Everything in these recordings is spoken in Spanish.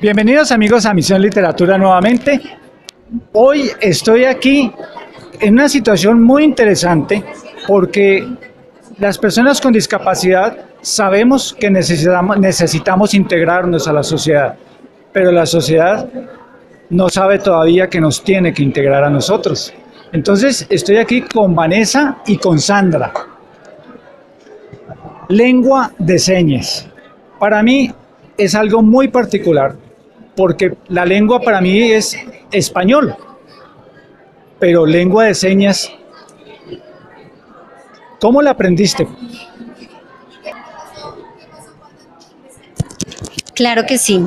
Bienvenidos amigos a Misión Literatura nuevamente. Hoy estoy aquí en una situación muy interesante porque las personas con discapacidad sabemos que necesitamos integrarnos a la sociedad, pero la sociedad no sabe todavía que nos tiene que integrar a nosotros. Entonces estoy aquí con Vanessa y con Sandra. Lengua de señas. Para mí es algo muy particular porque la lengua para mí es español, pero lengua de señas, ¿cómo la aprendiste? Claro que sí.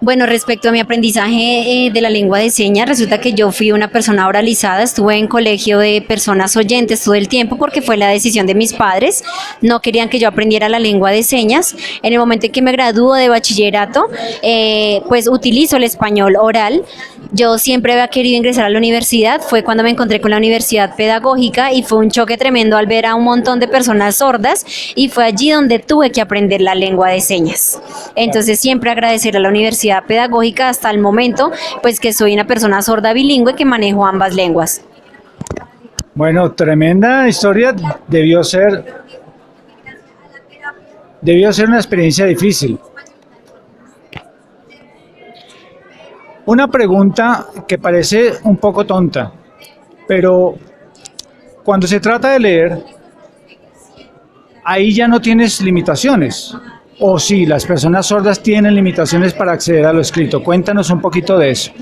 Bueno, respecto a mi aprendizaje de la lengua de señas, resulta que yo fui una persona oralizada, estuve en colegio de personas oyentes todo el tiempo porque fue la decisión de mis padres, no querían que yo aprendiera la lengua de señas. En el momento en que me gradúo de bachillerato, pues utilizo el español oral. Yo siempre había querido ingresar a la universidad, fue cuando me encontré con la universidad pedagógica y fue un choque tremendo al ver a un montón de personas sordas y fue allí donde tuve que aprender la lengua de señas. Entonces siempre agradecer a la universidad pedagógica hasta el momento, pues que soy una persona sorda bilingüe que manejo ambas lenguas. Bueno, tremenda historia, debió ser una experiencia difícil. Una pregunta que parece un poco tonta, pero cuando se trata de leer, ahí ya no tienes limitaciones. O sí, las personas sordas tienen limitaciones para acceder a lo escrito. Cuéntanos un poquito de eso.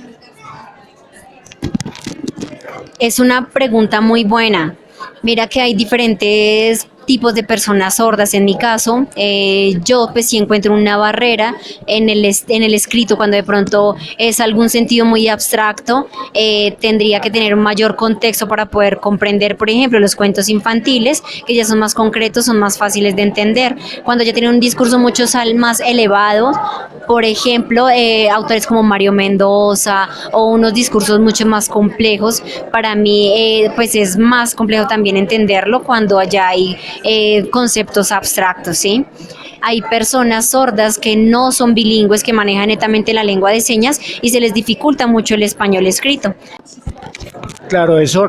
Es una pregunta muy buena. Mira que hay diferentes tipos de personas sordas. En mi caso, yo pues sí encuentro una barrera en el escrito cuando de pronto es algún sentido muy abstracto, tendría que tener un mayor contexto para poder comprender, por ejemplo, los cuentos infantiles, que ya son más concretos, son más fáciles de entender. Cuando ya tienen un discurso mucho más elevado, por ejemplo, autores como Mario Mendoza o unos discursos mucho más complejos, para mí pues es más complejo también entenderlo cuando allá hay conceptos abstractos, ¿sí? Hay personas sordas que no son bilingües, que manejan netamente la lengua de señas y se les dificulta mucho el español escrito. Claro, eso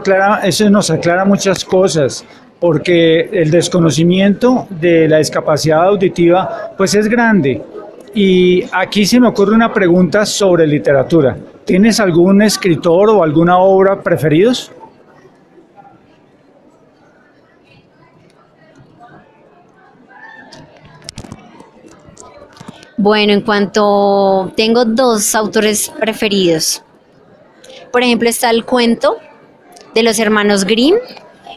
nos aclara muchas cosas, porque el desconocimiento de la discapacidad auditiva pues es grande. Y aquí se me ocurre una pregunta sobre literatura. ¿Tienes algún escritor o alguna obra preferidos? Bueno, en cuanto tengo dos autores preferidos. Por ejemplo, está el cuento de los hermanos Grimm.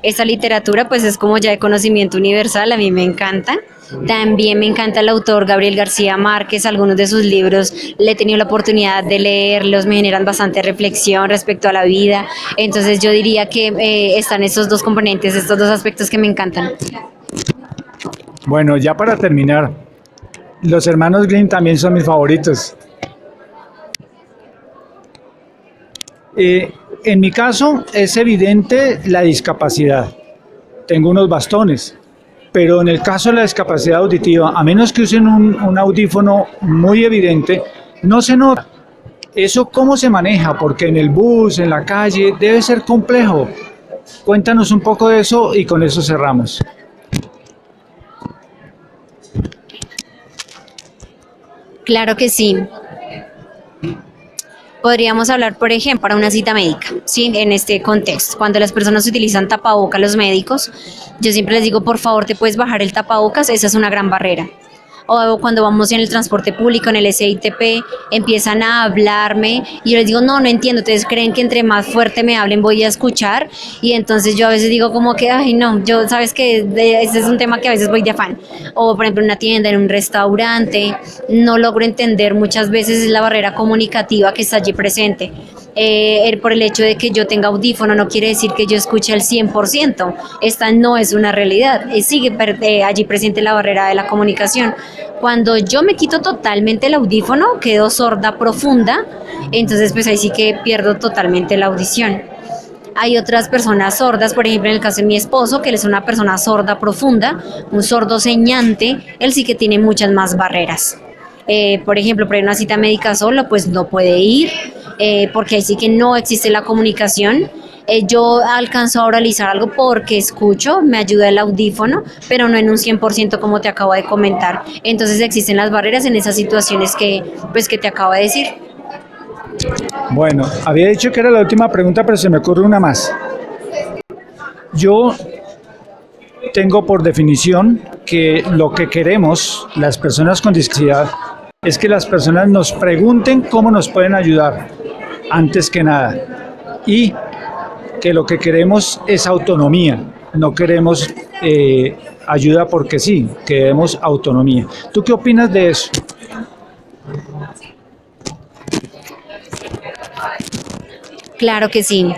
Esta literatura pues es como ya de conocimiento universal, a mí me encanta. También me encanta el autor Gabriel García Márquez, algunos de sus libros le he tenido la oportunidad de leerlos, me generan bastante reflexión respecto a la vida. Entonces yo diría que están estos dos componentes, estos dos aspectos que me encantan. Bueno, ya para terminar, los hermanos Grimm también son mis favoritos. En mi caso es evidente la discapacidad. Tengo unos bastones, pero en el caso de la discapacidad auditiva, a menos que usen un audífono muy evidente, no se nota. ¿Eso cómo se maneja? Porque en el bus, en la calle, debe ser complejo. Cuéntanos un poco de eso y con eso cerramos. Claro que sí. Podríamos hablar, por ejemplo, para una cita médica, ¿sí? En este contexto, cuando las personas utilizan tapabocas, los médicos, yo siempre les digo, por favor, ¿te puedes bajar el tapabocas? Esa es una gran barrera. O cuando vamos en el transporte público, en el SITP, empiezan a hablarme y yo les digo, no entiendo, ustedes creen que entre más fuerte me hablen voy a escuchar, y entonces yo a veces digo como que, ay no, yo sabes que ese es un tema que a veces voy de afán. O por ejemplo en una tienda, en un restaurante, no logro entender muchas veces la barrera comunicativa que está allí presente. Por el hecho de que yo tenga audífono no quiere decir que yo escuche al 100%. Esta no es una realidad. Sigue allí presente la barrera de la comunicación. Cuando yo me quito totalmente el audífono, quedo sorda profunda, entonces pues ahí sí que pierdo totalmente la audición. Hay otras personas sordas, por ejemplo en el caso de mi esposo, que él es una persona sorda profunda, un sordo señante, él sí que tiene muchas más barreras. Por ejemplo, para ir a una cita médica solo, pues no puede ir, porque ahí sí que no existe la comunicación. Yo alcanzo a oralizar algo porque escucho, me ayuda el audífono, pero no en un 100% como te acabo de comentar. Entonces existen las barreras en esas situaciones que te acabo de decir. Bueno, había dicho que era la última pregunta, pero se me ocurre una más. Yo tengo por definición que lo que queremos las personas con discapacidad es que las personas nos pregunten cómo nos pueden ayudar, antes que nada. Y que lo que queremos es autonomía, no queremos ayuda porque sí, queremos autonomía. ¿Tú qué opinas de eso? Claro que sí.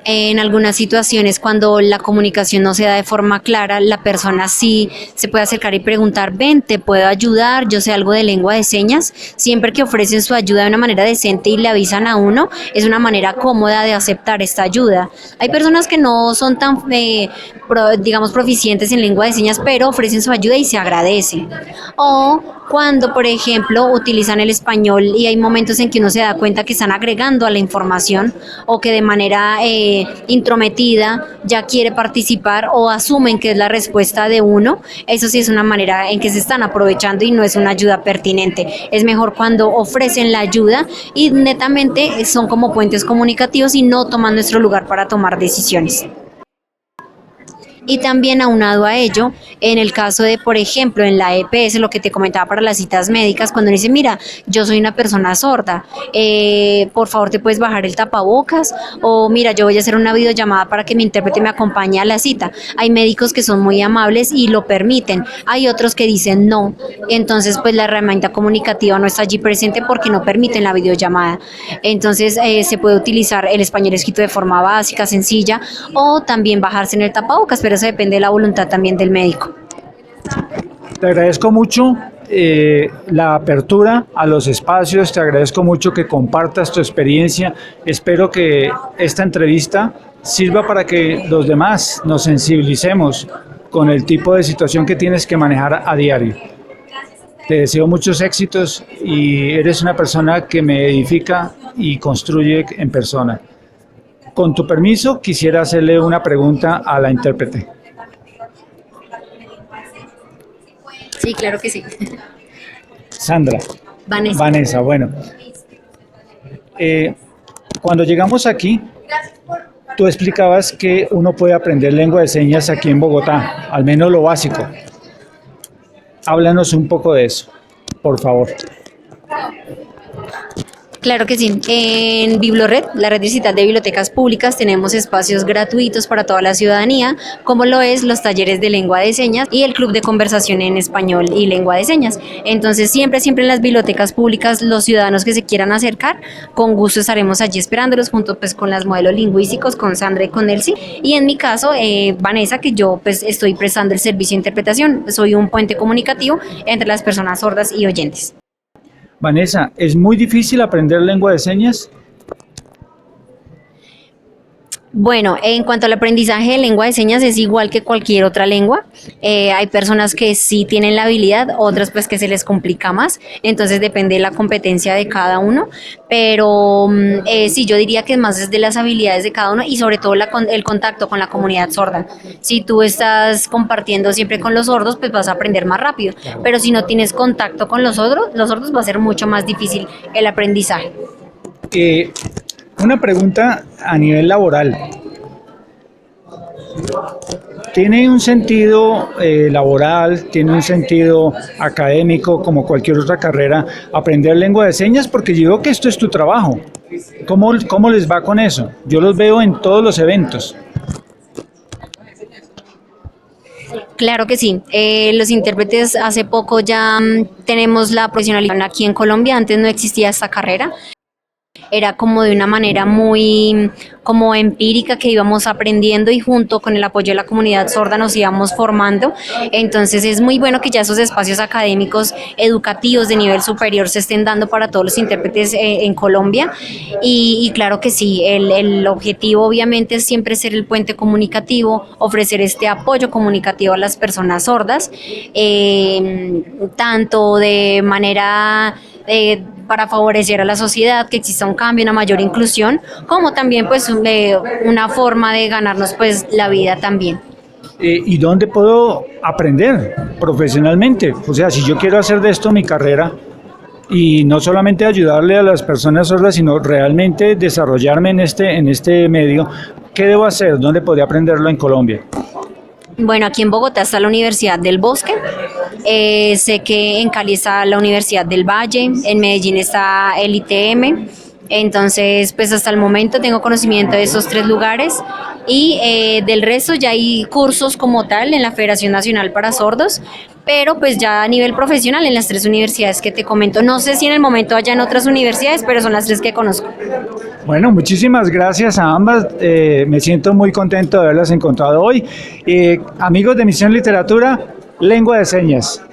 En algunas situaciones, cuando la comunicación no se da de forma clara, la persona sí se puede acercar y preguntar, ven, te puedo ayudar, yo sé algo de lengua de señas. Siempre que ofrecen su ayuda de una manera decente y le avisan a uno, es una manera cómoda de aceptar esta ayuda. Hay personas que no son tan, digamos, proficientes en lengua de señas, pero ofrecen su ayuda y se agradece. O cuando, por ejemplo, utilizan el español y hay momentos en que uno se da cuenta que están agregando a la información o que de manera intrometida ya quiere participar o asumen que es la respuesta de uno, eso sí es una manera en que se están aprovechando y no es una ayuda pertinente. Es mejor cuando ofrecen la ayuda y netamente son como puentes comunicativos y no toman nuestro lugar para tomar decisiones. Y también aunado a ello, en el caso de, por ejemplo, en la EPS, lo que te comentaba para las citas médicas, cuando dice, mira, yo soy una persona sorda, por favor te puedes bajar el tapabocas, o mira, yo voy a hacer una videollamada para que mi intérprete me acompañe a la cita. Hay médicos que son muy amables y lo permiten, hay otros que dicen no, entonces pues la herramienta comunicativa no está allí presente porque no permiten la videollamada. Entonces se puede utilizar el español escrito de forma básica, sencilla, o también bajarse en el tapabocas, pero eso depende de la voluntad también del médico. Te agradezco mucho la apertura a los espacios, te agradezco mucho que compartas tu experiencia. Espero que esta entrevista sirva para que los demás nos sensibilicemos con el tipo de situación que tienes que manejar a diario. Te deseo muchos éxitos y eres una persona que me edifica y construye en persona. Con tu permiso, quisiera hacerle una pregunta a la intérprete. Sí, claro que sí. Sandra. Vanessa. Vanessa, bueno. Cuando llegamos aquí, tú explicabas que uno puede aprender lengua de señas aquí en Bogotá, al menos lo básico. Háblanos un poco de eso, por favor. Claro que sí. En Biblored, la red digital de bibliotecas públicas, tenemos espacios gratuitos para toda la ciudadanía, como lo es los talleres de lengua de señas y el club de conversación en español y lengua de señas. Entonces, siempre en las bibliotecas públicas, los ciudadanos que se quieran acercar, con gusto estaremos allí esperándolos junto pues con las modelos lingüísticos, con Sandra y con Elsie. Y en mi caso, Vanessa, que yo pues estoy prestando el servicio de interpretación. Soy un puente comunicativo entre las personas sordas y oyentes. Vanessa, ¿es muy difícil aprender lengua de señas? Bueno, en cuanto al aprendizaje de lengua de señas es igual que cualquier otra lengua. Hay personas que sí tienen la habilidad, otras pues que se les complica más. Entonces depende de la competencia de cada uno. Pero sí, yo diría que más es de las habilidades de cada uno y sobre todo el contacto con la comunidad sorda. Si tú estás compartiendo siempre con los sordos, pues vas a aprender más rápido. Pero si no tienes contacto con los sordos va a ser mucho más difícil el aprendizaje. Una pregunta a nivel laboral. ¿Tiene un sentido laboral, tiene un sentido académico, como cualquier otra carrera, aprender lengua de señas? Porque yo digo que esto es tu trabajo. ¿Cómo les va con eso? Yo los veo en todos los eventos. Claro que sí. Los intérpretes hace poco ya tenemos la profesionalidad aquí en Colombia. Antes no existía esta carrera. Era como de una manera muy como empírica que íbamos aprendiendo y junto con el apoyo de la comunidad sorda nos íbamos formando. Entonces es muy bueno que ya esos espacios académicos educativos de nivel superior se estén dando para todos los intérpretes en Colombia y claro que sí, el objetivo obviamente es siempre ser el puente comunicativo, ofrecer este apoyo comunicativo a las personas sordas, tanto de manera para favorecer a la sociedad, que exista un cambio, una mayor inclusión, como también pues una forma de ganarnos pues la vida también. ¿Y dónde puedo aprender profesionalmente? O sea, si yo quiero hacer de esto mi carrera y no solamente ayudarle a las personas sordas, sino realmente desarrollarme en este medio, ¿qué debo hacer? ¿Dónde podría aprenderlo en Colombia? Bueno, aquí en Bogotá está la Universidad del Bosque, sé que en Cali está la Universidad del Valle, en Medellín está el ITM, entonces pues hasta el momento tengo conocimiento de esos tres lugares y del resto ya hay cursos como tal en la Federación Nacional para Sordos, pero pues ya a nivel profesional en las tres universidades que te comento. No sé si en el momento haya en otras universidades, pero son las tres que conozco. Bueno, muchísimas gracias a ambas. Me siento muy contento de haberlas encontrado hoy. Amigos de Misión Literatura, lengua de señas.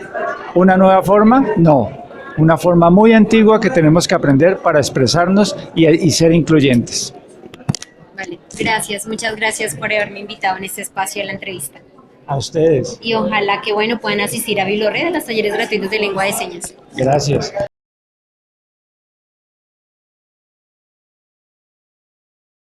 ¿Una nueva forma? No. Una forma muy antigua que tenemos que aprender para expresarnos y ser incluyentes. Vale, gracias, muchas gracias por haberme invitado en este espacio de la entrevista. A ustedes. Y ojalá que bueno puedan asistir a Bilorred a los talleres gratuitos de lengua de señas. Gracias.